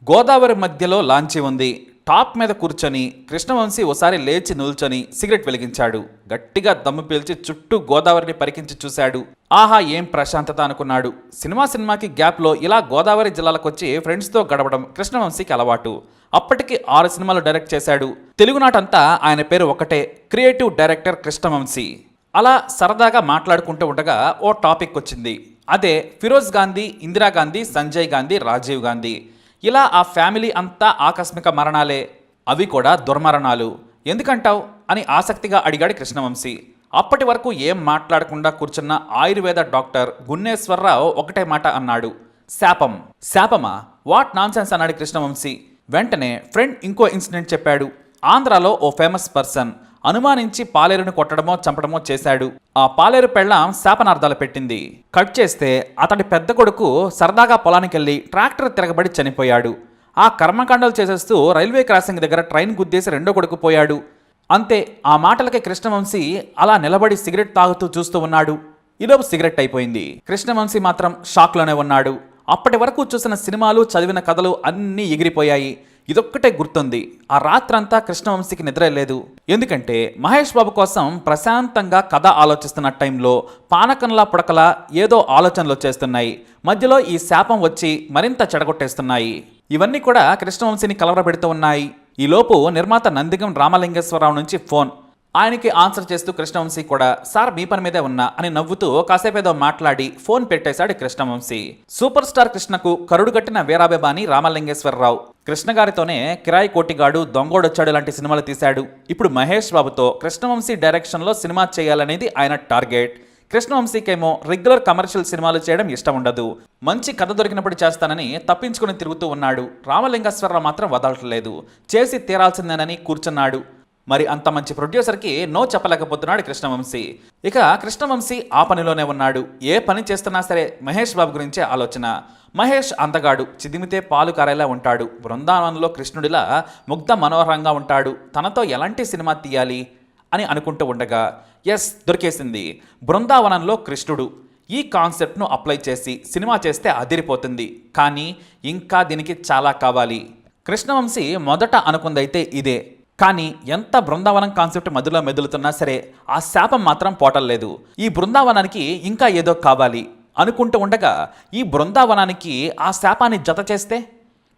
గోదావరి మధ్యలో లాంచీ ఉంది. టాప్ మీద కూర్చొని కృష్ణవంశీ ఓసారి లేచి నిల్చొని సిగరెట్ వెలిగించాడు. గట్టిగా దమ్ము పీల్చి చుట్టూ గోదావరిని పరికించి చూశాడు. ఆహా, ఏం ప్రశాంతత అనుకున్నాడు. సినిమాకి గ్యాప్లో ఇలా గోదావరి జిల్లాలకు వచ్చి ఫ్రెండ్స్తో గడపడం కృష్ణవంశీకి అలవాటు. అప్పటికి 6 సినిమాలు డైరెక్ట్ చేశాడు. తెలుగునాటంతా ఆయన పేరు ఒకటే, క్రియేటివ్ డైరెక్టర్ కృష్ణవంశీ. అలా సరదాగా మాట్లాడుకుంటూ ఉండగా ఓ టాపిక్ వచ్చింది. అదే ఫిరోజ్ గాంధీ, ఇందిరాగాంధీ, సంజయ్ గాంధీ, రాజీవ్ గాంధీ. ఇలా ఆ ఫ్యామిలీ అంతా ఆకస్మిక మరణాలే, అవి కూడా దుర్మరణాలు. ఎందుకంటావు అని ఆసక్తిగా అడిగాడు కృష్ణవంశీ. అప్పటి వరకు ఏం మాట్లాడకుండా కూర్చున్న ఆయుర్వేద డాక్టర్ గున్నేశ్వరరావు ఒకటే మాట అన్నాడు, శాపం. శాపమా? వాట్ నాన్సెన్స్ అన్నాడు కృష్ణవంశీ. వెంటనే ఫ్రెండ్ ఇంకో ఇన్సిడెంట్ చెప్పాడు. ఆంధ్రాలో ఓ ఫేమస్ పర్సన్ అనుమానించి పాలేరుని కొట్టడమో చంపడమో చేశాడు. ఆ పాలేరు పెళ్ళాం శాపనార్థాలు పెట్టింది. కట్ చేస్తే అతడి పెద్ద కొడుకు సరదాగా పొలానికెళ్ళి ట్రాక్టర్ తిరగబడి చనిపోయాడు. ఆ కర్మకాండాలు చేసేస్తూ రైల్వే క్రాసింగ్ దగ్గర ట్రైన్ గుద్దేసి రెండో కొడుకు పోయాడు. అంతే. ఆ మాటలకి కృష్ణవంశీ అలా నిలబడి సిగరెట్ తాగుతూ చూస్తూ ఉన్నాడు. ఈలోపు సిగరెట్ అయిపోయింది. కృష్ణవంశీ మాత్రం షాక్లోనే ఉన్నాడు. అప్పటి వరకు చూసిన సినిమాలు, చదివిన కథలు అన్నీ ఎగిరిపోయాయి. ఇదొక్కటే గుర్తుంది. ఆ రాత్రంతా కృష్ణవంశీకి నిద్ర లేదు. ఎందుకంటే మహేష్ బాబు కోసం ప్రశాంతంగా కథ ఆలోచిస్తున్న టైంలో పానకంలా పుడకలా ఏదో ఆలోచనలు వచ్చేస్తున్నాయి. మధ్యలో ఈ శాపం వచ్చి మరింత చెడగొట్టేస్తున్నాయి. ఇవన్నీ కూడా కృష్ణవంశీని కలవరపెడుతూ ఉన్నాయి. ఈలోపు నిర్మాత నందిగం రామలింగేశ్వరరావు నుంచి ఫోన్. ఆయనకి ఆన్సర్ చేస్తూ కృష్ణవంశీ కూడా సార్ మీ పని మీదే ఉన్నా అని నవ్వుతూ కాసేపేదో మాట్లాడి ఫోన్ పెట్టేశాడు కృష్ణవంశీ. సూపర్ స్టార్ కృష్ణకు కరుడు కట్టిన వీరాభిమాని రామలింగేశ్వరరావు కృష్ణగారితోనే కిరాయి కోటిగాడు, దొంగోడొచ్చాడు లాంటి సినిమాలు తీశాడు. ఇప్పుడు మహేష్ బాబుతో కృష్ణవంశీ డైరెక్షన్లో సినిమా చేయాలనేది ఆయన టార్గెట్. కృష్ణవంశీకేమో రెగ్యులర్ కమర్షియల్ సినిమాలు చేయడం ఇష్టం ఉండదు. మంచి కథ దొరికినప్పుడు చేస్తానని తప్పించుకుని తిరుగుతూ ఉన్నాడు. రామలింగేశ్వరరావు మాత్రం వదలట్లేదు. చేసి తీరాల్సిందేనని కూర్చున్నాడు. మరి అంత మంచి ప్రొడ్యూసర్కి నో చెప్పలేకపోతున్నాడు కృష్ణవంశీ. ఇక కృష్ణవంశీ ఆ పనిలోనే ఉన్నాడు. ఏ పని చేస్తున్నా సరే మహేష్ బాబు గురించే ఆలోచన. మహేష్ అందగాడు, చిదిమితే పాలు కారేలా ఉంటాడు. బృందావనంలో కృష్ణుడిలా ముగ్ధ మనోహరంగా ఉంటాడు. తనతో ఎలాంటి సినిమా తీయాలి అని అనుకుంటూ ఉండగా ఎస్, దొరికేసింది. బృందావనంలో కృష్ణుడు. ఈ కాన్సెప్ట్ను అప్లై చేసి సినిమా చేస్తే అదిరిపోతుంది. కానీ ఇంకా దీనికి చాలా కావాలి. కృష్ణవంశీ మొదట అనుకుందైతే ఇదే. కానీ ఎంత బృందావనం కాన్సెప్ట్ మధ్యలో మెదులుతున్నా సరే ఆ శాపం మాత్రం పోటల్లేదు. ఈ బృందావనానికి ఇంకా ఏదో కావాలి అనుకుంటూ ఉండగా ఈ బృందావనానికి ఆ శాపాన్ని జత చేస్తే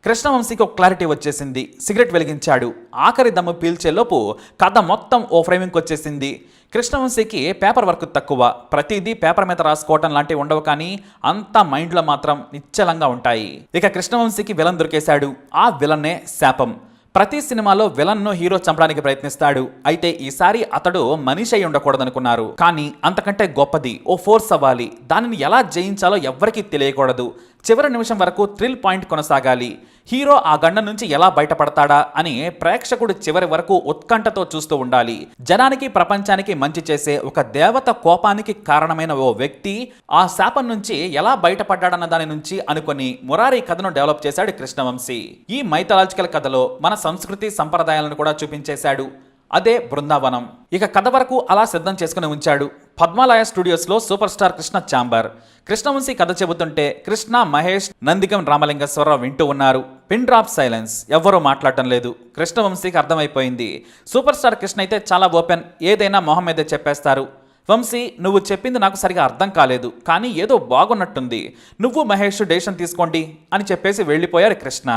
కృష్ణవంశీకి ఒక క్లారిటీ వచ్చేసింది. సిగరెట్ వెలిగించాడు. ఆఖరి దమ్ము పీల్చేలోపు కథ మొత్తం ఓ ఫ్రేమింగ్కి వచ్చేసింది. కృష్ణవంశీకి పేపర్ వర్క్ తక్కువ. ప్రతిదీ పేపర్ మీద రాసుకోవటం లాంటివి ఉండవు, కానీ అంతా మైండ్లో మాత్రం నిశ్చలంగా ఉంటాయి. ఇక కృష్ణవంశీకి విలన్ దొరికేశాడు. ఆ విలన్నే శాపం. ప్రతి సినిమాలో విలన్ను హీరో చంపడానికి ప్రయత్నిస్తాడు. అయితే ఈసారి అతడు మనిషి అయి ఉండకూడదనుకున్నారు. కానీ అంతకంటే గొప్పది ఓ ఫోర్స్ అవ్వాలి. దానిని ఎలా జయించాలో ఎవ్వరికీ తెలియకూడదు. చివరి నిమిషం వరకు థ్రిల్ పాయింట్ కొనసాగాలి. హీరో ఆ గండం నుంచి ఎలా బయటపడతాడా అని ప్రేక్షకుడు చివరి వరకు ఉత్కంఠతో చూస్తూ ఉండాలి. జనానికి, ప్రపంచానికి మంచి చేసే ఒక దేవత కోపానికి కారణమైన ఓ వ్యక్తి ఆ శాపం నుంచి ఎలా బయటపడ్డాడన్న దాని నుంచి అనుకొని మురారి కథను డెవలప్ చేశాడు కృష్ణవంశీ. ఈ మైథలాజికల్ కథలో మన సంస్కృతి సంప్రదాయాలను కూడా చూపించేశాడు. అదే బృందావనం. ఇక కథ వరకు అలా సిద్ధం చేసుకుని ఉంచాడు. పద్మాలయ స్టూడియోస్లో super star Krishna chamber. Krishna Vamsi కథ చెబుతుంటే కృష్ణ, మహేష్, నందిగం రామలింగేశ్వరరావు వింటూ ఉన్నారు. Pin drop silence. ఎవ్వరూ మాట్లాడటం లేదు. కృష్ణవంశీకి అర్థమైపోయింది. సూపర్ స్టార్ కృష్ణ అయితే చాలా ఓపెన్. ఏదైనా మొహం మీదే చెప్పేస్తారు. వంశీ, నువ్వు చెప్పింది నాకు సరిగా అర్థం కాలేదు, కానీ ఏదో బాగున్నట్టుంది. నువ్వు మహేష్ డెసిషన్ తీసుకోండి అని చెప్పేసి వెళ్ళిపోయారు కృష్ణ.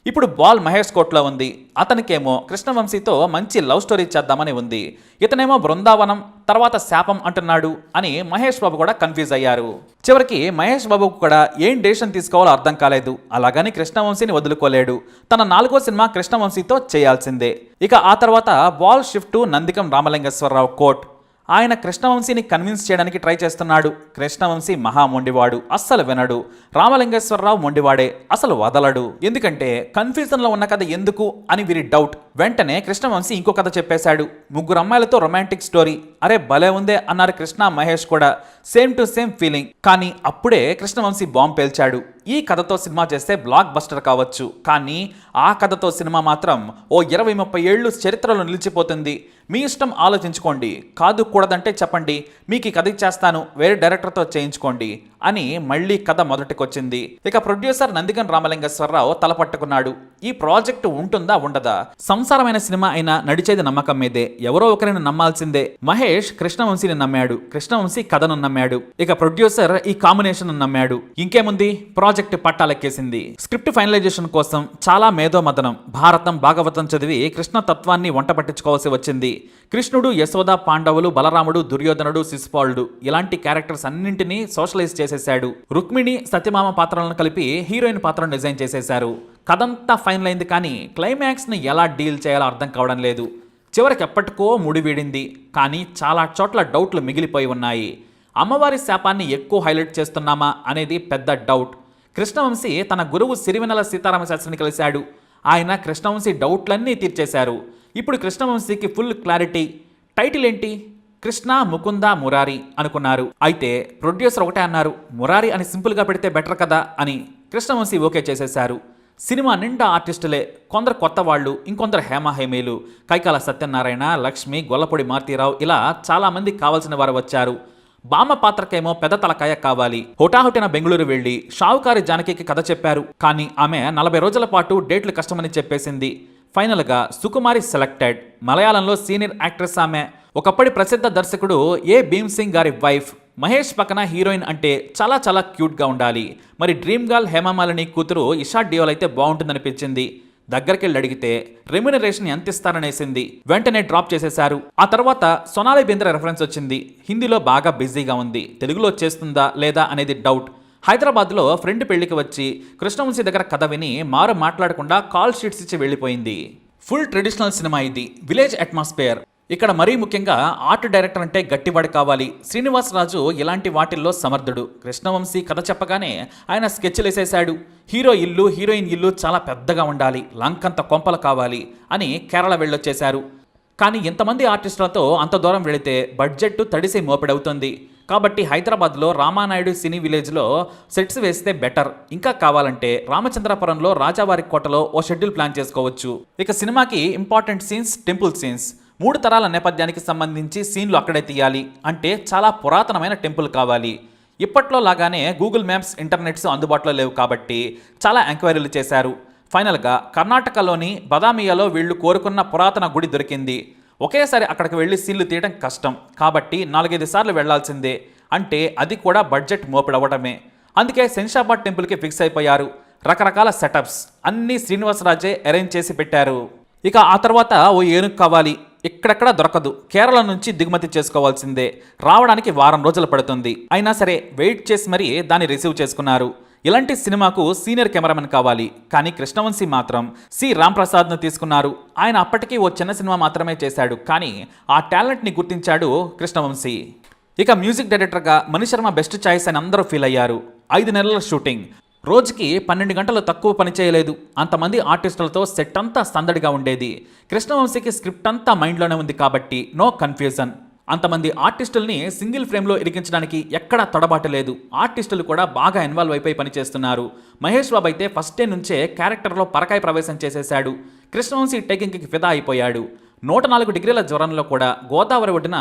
ఇప్పుడు బాల్ మహేష్ కోట్లో ఉంది. అతనికేమో కృష్ణవంశీతో మంచి లవ్ స్టోరీ చేద్దామని ఉంది. ఇతనేమో బృందావనం, తర్వాత శాపం అంటున్నాడు అని మహేష్ బాబు కూడా కన్ఫ్యూజ్ అయ్యారు. చివరికి మహేష్ బాబుకు కూడా ఏం డెసిషన్ తీసుకోవాలో అర్థం కాలేదు. అలాగని కృష్ణవంశీని వదులుకోలేడు. తన 4వ సినిమా కృష్ణవంశీతో చేయాల్సిందే. ఇక ఆ తర్వాత ball shift to Nandigam Ramalingeswara Rao quote. ఆయన కృష్ణవంశీని కన్విన్స్ చేయడానికి ట్రై చేస్తున్నాడు. కృష్ణవంశీ మహా మొండివాడు, అస్సలు వినడు. రామలింగేశ్వరరావు మొండివాడే, అసలు వదలడు. ఎందుకంటే కన్ఫ్యూజన్లో ఉన్న కథ ఎందుకు అని వీరి డౌట్. వెంటనే కృష్ణవంశీ ఇంకో కథ చెప్పేశాడు. 3 అమ్మాయిలతో రొమాంటిక్ స్టోరీ. అరే భలే ఉందే అన్నారు కృష్ణ మహేష్ కూడా. Same to same feeling. కానీ అప్పుడే కృష్ణవంశీ బాంబ్ పేల్చాడు. ఈ కథతో సినిమా చేస్తే బ్లాక్ బస్టర్ కావచ్చు, కానీ ఆ కథతో సినిమా మాత్రం ఓ 20-30 ఏళ్ళు చరిత్రలో నిలిచిపోతుంది. మీ ఇష్టం, ఆలోచించుకోండి. కాదు కూడదంటే చెప్పండి, మీకు ఈ కథ ఇచ్చేస్తాను, వేరే డైరెక్టర్తో చేయించుకోండి అని మళ్ళీ కథ మొదటికొచ్చింది. ఇక ప్రొడ్యూసర్ నందిగం రామలింగేశ్వరరావు తలపట్టుకున్నాడు. ఈ ప్రాజెక్టు ఉంటుందా ఉండదా? సంసారమైన సినిమా అయినా నడిచేది నమ్మకం మీదే. ఎవరో ఒకరిని నమ్మాల్సిందే. మహేష్ కృష్ణవంశీని నమ్మాడు, కృష్ణవంశీ కథను నమ్మాడు, ఇక ప్రొడ్యూసర్ ఈ కాంబినేషన్ నమ్మాడు. ఇంకేముంది, ప్రాజెక్ట్ పట్టాలెక్కేసింది. స్క్రిప్ట్ ఫైనలైజేషన్ కోసం చాలా మేధోమథనం, భారతం భాగవతం చదివి కృష్ణ తత్వాన్ని వంట పట్టించుకోవాల్సి వచ్చింది. కృష్ణుడు, యశోద, పాండవులు, బలరాముడు, దుర్యోధనుడు, శిశుపాలుడు ఇలాంటి క్యారెక్టర్స్ అన్నింటినీ సోషలైజ్ చేసేశాడు. రుక్మిణి, సత్యమామ పాత్రలను కలిపి హీరోయిన్ పాత్రను డిజైన్ చేసేశారు. కథంతా ఫైనల్ అయింది, కానీ క్లైమాక్స్ని ఎలా డీల్ చేయాలో అర్థం కావడం లేదు. చివరికి ఎప్పటికో ముడివీడింది, కానీ చాలా చోట్ల డౌట్లు మిగిలిపోయి ఉన్నాయి. అమ్మవారి శాపాన్ని ఎక్కువ హైలైట్ చేస్తున్నామా అనేది పెద్ద డౌట్. కృష్ణవంశీ తన గురువు సిరివెన్నెల సీతారామ శాస్త్రిని కలిశాడు. ఆయన కృష్ణవంశీ డౌట్లన్నీ తీర్చేశారు. ఇప్పుడు కృష్ణవంశీకి ఫుల్ క్లారిటీ. టైటిల్ ఏంటి? కృష్ణ ముకుంద మురారి అనుకున్నారు. అయితే ప్రొడ్యూసర్ ఒకటే అన్నారు, మురారి అని సింపుల్గా పెడితే బెటర్ కదా అని. కృష్ణవంశీ ఓకే చేసేశారు. సినిమా నిండా ఆర్టిస్టులే. కొందరు కొత్త వాళ్ళు, ఇంకొందరు హేమహేమీలు. కైకాల సత్యనారాయణ, లక్ష్మి, గొల్లపూడి మారుతీరావు ఇలా చాలామంది కావాల్సిన వారు వచ్చారు. బామ్మ పాత్రకేమో పెద్ద తలకాయ కావాలి. హుటాహుటిన బెంగళూరు వెళ్లి షావుకారి జానకికి కథ చెప్పారు, కానీ ఆమె 40 రోజుల పాటు డేట్లు కష్టమని చెప్పేసింది. ఫైనల్గా సుకుమారి సెలెక్టెడ్. మలయాళంలో సీనియర్ యాక్ట్రెస్ ఆమె. ఒకప్పటి ప్రసిద్ధ దర్శకుడు ఏ భీమ్ సింగ్ గారి వైఫ్. మహేష్ పక్కన హీరోయిన్ అంటే చాలా చాలా క్యూట్గా ఉండాలి. మరి డ్రీమ్ గర్ల్ హేమమాలిని కూతురు ఇషా డియోల్ అయితే బాగుంటుందనిపించింది. దగ్గరికి వెళ్ళి అడిగితే రెమ్యునరేషన్ ఎంత ఇస్తారనేసింది. వెంటనే డ్రాప్ చేసేశారు. ఆ తర్వాత సోనాలి బెంద్రే రెఫరెన్స్ వచ్చింది. హిందీలో బాగా బిజీగా ఉంది, తెలుగులో చేస్తుందా లేదా అనేది డౌట్. హైదరాబాద్లో ఫ్రెండ్ పెళ్లికి వచ్చి కృష్ణవంశీ దగ్గర కథ విని మారు మాట్లాడకుండా కాల్ షీట్స్ ఇచ్చి వెళ్ళిపోయింది. ఫుల్ ట్రెడిషనల్ సినిమా ఇది, విలేజ్ అట్మాస్ఫియర్. ఇక్కడ మరీ ముఖ్యంగా ఆర్ట్ డైరెక్టర్ అంటే గట్టివాడు కావాలి. శ్రీనివాసరాజు ఇలాంటి వాటిల్లో సమర్థుడు. కృష్ణవంశీ కథ చెప్పగానే ఆయన స్కెచ్లు వేసేశాడు. హీరో ఇల్లు, హీరోయిన్ ఇల్లు చాలా పెద్దగా ఉండాలి, లంకంత కొంపలు కావాలి అని కేరళ వెళ్ళొచ్చేశారు. కానీ ఇంతమంది ఆర్టిస్టులతో అంత దూరం వెళితే బడ్జెట్ తడిసి మోపెడవుతుంది. కాబట్టి హైదరాబాద్లో రామానాయుడు సినీ విలేజ్లో సెట్స్ వేస్తే బెటర్. ఇంకా కావాలంటే రామచంద్రపురంలో రాజావారి కోటలో ఓ షెడ్యూల్ ప్లాన్ చేసుకోవచ్చు. ఇక సినిమాకి ఇంపార్టెంట్ సీన్స్, టెంపుల్ సీన్స్. 3 తరాల నేపథ్యానికి సంబంధించి సీన్లు అక్కడే తీయాలి. అంటే చాలా పురాతనమైన టెంపుల్ కావాలి. ఇప్పట్లో లాగానే గూగుల్ మ్యాప్స్, ఇంటర్నెట్స్ అందుబాటులో లేవు కాబట్టి చాలా ఎంక్వైరీలు చేశారు. ఫైనల్గా కర్ణాటకలోని బదామియాలో వీళ్ళు కోరుకున్న పురాతన గుడి దొరికింది. ఒకేసారి అక్కడికి వెళ్ళి సీన్లు తీయడం కష్టం కాబట్టి 4-5 సార్లు వెళ్లాల్సిందే. అంటే అది కూడా బడ్జెట్ మోపిడవడమే. అందుకే శంషాబాద్ టెంపుల్కి ఫిక్స్ అయిపోయారు. రకరకాల సెటప్స్ అన్నీ శ్రీనివాసరాజే అరేంజ్ చేసి పెట్టారు. ఇక ఆ తర్వాత ఓ ఏనుగు కావాలి. ఇక్కడెక్కడ దొరకదు, కేరళ నుంచి దిగుమతి చేసుకోవాల్సిందే. రావడానికి వారం రోజులు పడుతుంది. అయినా సరే వెయిట్ చేసి మరీ దాన్ని రిసీవ్ చేసుకున్నారు. ఇలాంటి సినిమాకు సీనియర్ కెమెరామెన్ కావాలి, కానీ కృష్ణవంశీ మాత్రం సి రాంప్రసాద్ను తీసుకున్నారు. ఆయన అప్పటికీ ఓ చిన్న సినిమా మాత్రమే చేశాడు, కానీ ఆ టాలెంట్ని గుర్తించాడు కృష్ణవంశీ. ఇక మ్యూజిక్ డైరెక్టర్గా మణిశర్మ బెస్ట్ చాయిస్ అని అందరూ ఫీల్ అయ్యారు. 5 నెలల షూటింగ్, రోజుకి 12 గంటలు తక్కువ పని చేయలేదు. అంతమంది ఆర్టిస్టులతో సెట్ అంతా సందడిగా ఉండేది. కృష్ణవంశీకి స్క్రిప్ట్ అంతా మైండ్లోనే ఉంది కాబట్టి నో కన్ఫ్యూజన్. అంతమంది ఆర్టిస్టుల్ని సింగిల్ ఫ్రేమ్లో ఇరికించడానికి ఎక్కడా తడబాటు లేదు. ఆర్టిస్టులు కూడా బాగా ఇన్వాల్వ్ అయిపోయి పనిచేస్తున్నారు. మహేష్ బాబు అయితే ఫస్ట్ డే నుంచే క్యారెక్టర్లో పరకాయ ప్రవేశం చేసేశాడు. కృష్ణవంశీ టేకింగ్కి ఫిదా అయిపోయాడు. 104 డిగ్రీల జ్వరంలో కూడా గోదావరి ఒడ్డున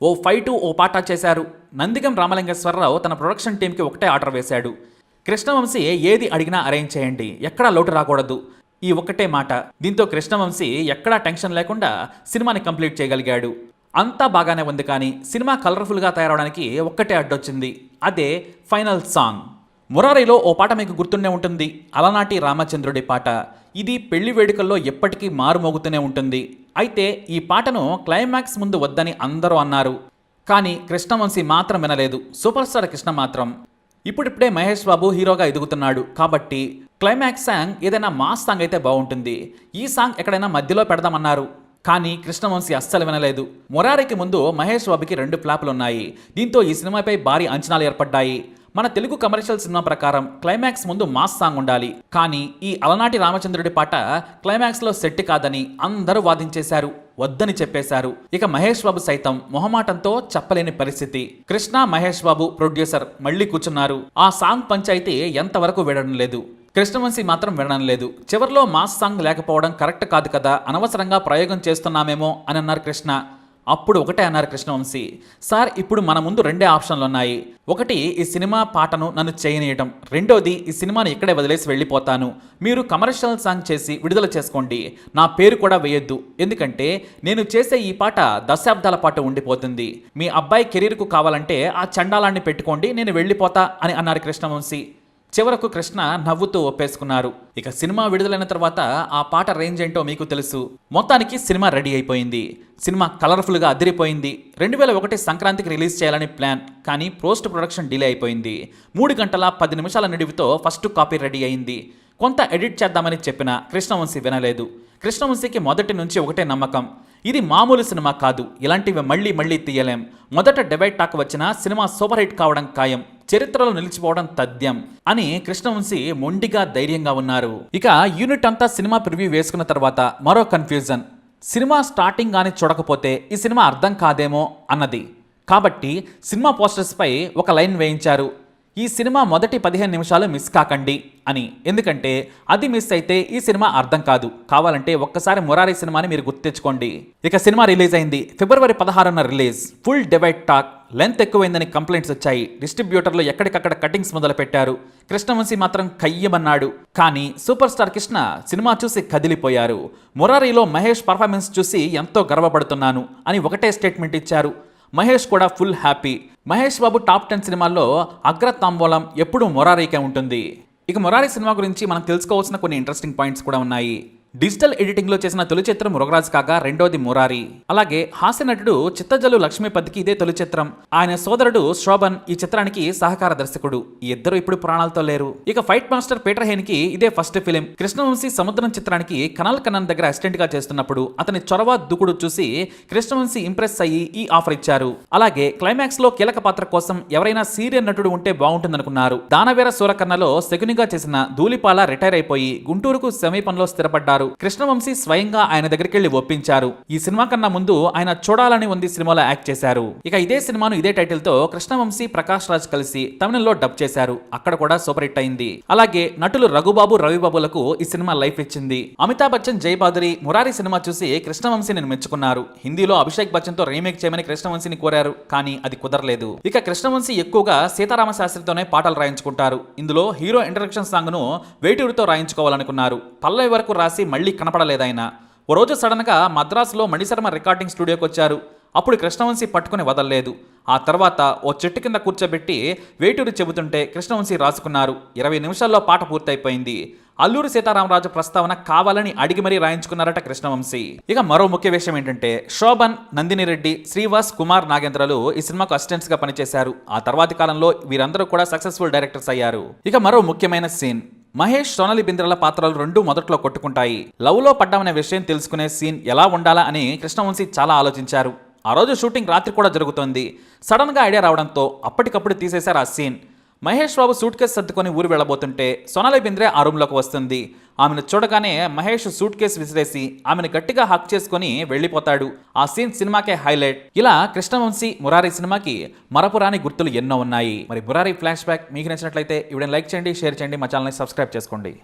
ఓ ఫైటు ఓ పాట చేశారు. నందిగం రామలింగేశ్వరరావు తన ప్రొడక్షన్ టీంకి ఒకటే ఆర్డర్ వేశాడు, కృష్ణవంశీ ఏది అడిగినా అరేంజ్ చేయండి, ఎక్కడా లోటు రాకూడదు. ఈ ఒక్కటే మాట. దీంతో కృష్ణవంశీ ఎక్కడా టెన్షన్ లేకుండా సినిమాని కంప్లీట్ చేయగలిగాడు. అంతా బాగానే ఉంది, కానీ సినిమా కలర్ఫుల్గా తయారవడానికి ఒక్కటే అడ్డొచ్చింది. అదే ఫైనల్ సాంగ్. మురారిలో ఓ పాట మీకు గుర్తుండే ఉంటుంది, అలనాటి రామచంద్రుడి పాట. ఇది పెళ్లి వేడుకల్లో ఎప్పటికీ మారుమోగుతూనే ఉంటుంది. అయితే ఈ పాటను క్లైమాక్స్ ముందు వద్దని అందరూ అన్నారు, కానీ కృష్ణవంశీ మాత్రం వినలేదు. సూపర్ స్టార్ కృష్ణ మాత్రం ఇప్పుడిప్పుడే మహేష్ బాబు హీరోగా ఎదుగుతున్నాడు కాబట్టి క్లైమాక్స్ సాంగ్ ఏదైనా మాస్ సాంగ్ అయితే బాగుంటుంది, ఈ సాంగ్ ఎక్కడైనా మధ్యలో పెడదామన్నారు. కానీ కృష్ణవంశీ అస్సలు వినలేదు. మురారికి ముందు మహేష్ బాబుకి 2 ఫ్లాపులున్నాయి. దీంతో ఈ సినిమాపై భారీ అంచనాలు ఏర్పడ్డాయి. మన తెలుగు కమర్షియల్ సినిమా ప్రకారం క్లైమాక్స్ ముందు మాస్ సాంగ్ ఉండాలి, కానీ ఈ అలనాటి రామచంద్రుడి పాట క్లైమాక్స్ లో సెట్ కాదని అందరూ వాదించేశారు, వద్దని చెప్పేశారు. ఇక మహేష్ బాబు సైతం మొహమాటంతో చెప్పలేని పరిస్థితి. కృష్ణ మహేష్ బాబు ప్రొడ్యూసర్ మళ్ళీ కూర్చున్నారు. ఆ సాంగ్ పంచాయితీ ఎంతవరకు వినడం లేదు. కృష్ణవంశీ మాత్రం వినడం లేదు. చివర్లో మాస్ సాంగ్ లేకపోవడం కరెక్ట్ కాదు కదా, అనవసరంగా ప్రయోగం చేస్తున్నామేమో అని అన్నారు కృష్ణ. అప్పుడు ఒకటే అన్నారు కృష్ణవంశీ, సార్ ఇప్పుడు మన ముందు రెండే ఆప్షన్లు ఉన్నాయి. ఒకటి, ఈ సినిమా పాటను నన్ను చేయనీయటం. రెండోది, ఈ సినిమాను ఇక్కడే వదిలేసి వెళ్ళిపోతాను. మీరు కమర్షియల్ సాంగ్ చేసి విడుదల చేసుకోండి, నా పేరు కూడా వేయొద్దు. ఎందుకంటే నేను చేసే ఈ పాట దశాబ్దాల పాటు ఉండిపోతుంది. మీ అబ్బాయి కెరీర్కు కావాలంటే ఆ చండాలాన్ని పెట్టుకోండి, నేను వెళ్ళిపోతా అని అన్నారు కృష్ణవంశీ. చివరకు కృష్ణ నవ్వుతూ ఒప్పేసుకున్నారు. ఇక సినిమా విడుదలైన తర్వాత ఆ పాట రేంజ్ ఏంటో మీకు తెలుసు. మొత్తానికి సినిమా రెడీ అయిపోయింది. సినిమా కలర్ఫుల్గా అదిరిపోయింది. 2001 సంక్రాంతికి రిలీజ్ చేయాలని ప్లాన్, కానీ పోస్ట్ ప్రొడక్షన్ డిలే అయిపోయింది. 3 గంటల 10 నిమిషాల నిడివితో ఫస్ట్ కాపీ రెడీ అయింది. కొంత ఎడిట్ చేద్దామని చెప్పిన కృష్ణవంశీ వినలేదు. కృష్ణవంశీకి మొదటి నుంచి ఒకటే నమ్మకం, ఇది మామూలు సినిమా కాదు, ఇలాంటివి మళ్ళీ మళ్ళీ తీయలేం. మొదట డివైడ్ టాక్ వచ్చినా సినిమా సూపర్ హిట్ కావడం ఖాయం, చరిత్రలో నిలిచిపోవడం తథ్యం అని కృష్ణవంశీ మొండిగా ధైర్యంగా ఉన్నారు. ఇక యూనిట్ అంతా సినిమా ప్రివ్యూ వేసుకున్న తర్వాత మరో కన్ఫ్యూజన్. సినిమా స్టార్టింగ్ కానీ చూడకపోతే ఈ సినిమా అర్థం కాదేమో అన్నది. కాబట్టి సినిమా పోస్టర్స్ పై ఒక లైన్ వేయించారు, ఈ సినిమా మొదటి 15 నిమిషాలు మిస్ కాకండి అని. ఎందుకంటే అది మిస్ అయితే ఈ సినిమా అర్థం కాదు. కావాలంటే ఒక్కసారి మురారి సినిమాని మీరు గుర్తించుకోండి. ఇక సినిమా రిలీజ్ అయింది. ఫిబ్రవరి 16న release. Full divide talk, length ఎక్కువైందని కంప్లైంట్స్ వచ్చాయి. డిస్ట్రిబ్యూటర్లు ఎక్కడికక్కడ కటింగ్స్ మొదలు పెట్టారు. కృష్ణవంశీ మాత్రం కయ్యమన్నాడు. కానీ సూపర్ స్టార్ కృష్ణ సినిమా చూసి కదిలిపోయారు. మురారిలో మహేష్ పర్ఫార్మెన్స్ చూసి ఎంతో గర్వపడుతున్నాను అని ఒకటే స్టేట్మెంట్ ఇచ్చారు. మహేష్ కూడా full happy. Mahesh Babu top 10 సినిమాల్లో అగ్రతాంబూలం ఎప్పుడూ మురారీకే ఉంటుంది. ఇక మురారి సినిమా గురించి మనం తెలుసుకోవాల్సిన కొన్ని ఇంట్రెస్టింగ్ పాయింట్స్ కూడా ఉన్నాయి. డిజిటల్ ఎడిటింగ్లో చేసిన తొలి చిత్రం మృగరాజ్ కాగా రెండోది మురారి. అలాగే హాస్య నటుడు చిత్తజల్లు లక్ష్మీపతికి ఇదే తొలి చిత్రం. ఆయన సోదరుడు శోభన్ ఈ చిత్రానికి సహకార దర్శకుడు. ఈ ఇద్దరు ఇప్పుడు ప్రాణాలతో లేరు. ఇక ఫైట్ మాస్టర్ పీటర్ హెయిన్కి ఇదే ఫస్ట్ ఫిలిం. కృష్ణవంశీ సముద్రం చిత్రానికి కనల్ కన్నన్ దగ్గర అసిస్టెంట్ గా చేస్తున్నప్పుడు అతని చొరవ దూకుడు చూసి కృష్ణవంశీ ఇంప్రెస్ అయ్యి ఈ ఆఫర్ ఇచ్చారు. అలాగే క్లైమాక్స్ లో కీలక పాత్ర కోసం ఎవరైనా సీరియల్ నటుడు ఉంటే బాగుంటుందనుకున్నారు. దానవీర సూరకర్ణలో శకునిగా చేసిన ధూళిపాల రిటైర్ అయిపోయి గుంటూరుకు సమీపంలో స్థిరపడ్డారు. కృష్ణవంశీ స్వయంగా ఆయన దగ్గరికి వెళ్లి ఒప్పించారు. ఈ సినిమా కన్నా ముందు ఆయన చూడాలని ఉంది సినిమాలో యాక్ట్ చేశారు. ఇక ఇదే సినిమాను ఇదే టైటిల్ తో కృష్ణవంశీ ప్రకాష్ రాజ్ కలిసి తమిళంలో డబ్ చేశారు. అక్కడ కూడా సూపర్ హిట్ అయింది. అలాగే నటులు రఘుబాబు రవిబాబులకు ఈ సినిమా లైఫ్ ఇచ్చింది. అమితాబ్ బచ్చన్ జయబాదురి మురారి సినిమా చూసి కృష్ణవంశీని మెచ్చుకున్నారు. హిందీలో అభిషేక్ బచ్చన్ తో రీమేక్ చేయమని కృష్ణవంశీని కోరారు, కానీ అది కుదరలేదు. ఇక కృష్ణవంశీ ఎక్కువగా సీతారామ శాస్త్రితోనే పాటలు రాయించుకుంటారు. ఇందులో హీరో ఇంట్రడక్షన్ సాంగ్ ను వేటూరుతో రాయించుకోవాలనుకున్నారు. పల్లవి వరకు రాసి మళ్ళీ కనపడలేదాయన. ఓ రోజు సడన్ గా మద్రాసులో మణిశర్మ రికార్డింగ్ స్టూడియోకి వచ్చారు. అప్పుడు కృష్ణవంశీ పట్టుకుని వదలలేదు. ఆ తర్వాత ఓ చెట్టు కింద కూర్చోబెట్టి వేటూరు చెబుతుంటే కృష్ణవంశీ రాసుకున్నారు. 20 నిమిషాల్లో పాట పూర్తయిపోయింది. అల్లూరి సీతారామరాజు ప్రస్తావన కావాలని అడిగి మరీ రాయించుకున్నారట కృష్ణవంశీ. ఇక మరో ముఖ్య విషయం ఏంటంటే శోభన్, నందిని రెడ్డి, శ్రీవాస్, కుమార్ నాగేంద్రలు ఈ సినిమాకు అసిస్టెంట్స్ గా పనిచేశారు. ఆ తర్వాతి కాలంలో వీరందరూ కూడా సక్సెస్ఫుల్ డైరెక్టర్స్ అయ్యారు. ఇక మరో ముఖ్యమైన సీన్, మహేష్ సోనాలి బింద్రల పాత్రలు రెండూ మొదట్లో కొట్టుకుంటాయి. లవ్ లో పడ్డామనే విషయం తెలుసుకునే సీన్ ఎలా ఉండాలా అని కృష్ణవంశీ చాలా ఆలోచించారు. ఆ రోజు షూటింగ్ రాత్రి కూడా జరుగుతోంది. సడన్ గా ఐడియా రావడంతో అప్పటికప్పుడు తీసేశారు ఆ scene. Mahesh Babu suit case సర్దుకొని ఊరు వెళ్ళబోతుంటే సోనాలి బింద్రే ఆ రూమ్లోకి వస్తుంది. ఆమెను చూడగానే మహేష్ సూట్ కేసు విసిరేసి ఆమెను గట్టిగా హక్ చేసుకుని వెళ్ళిపోతాడు. ఆ సీన్ సినిమాకే హైలైట్. ఇలా కృష్ణవంశీ మురారి సినిమాకి మరపురాని గుర్తులు ఎన్నో ఉన్నాయి. మరి మురారి ఫ్లాష్ బ్యాక్ మీకు నచ్చినట్లయితే ఈ వీడియోని లైక్ చేయండి, షేర్ చేయండి, మా ఛానల్ని సబ్స్క్రైబ్ చేసుకోండి.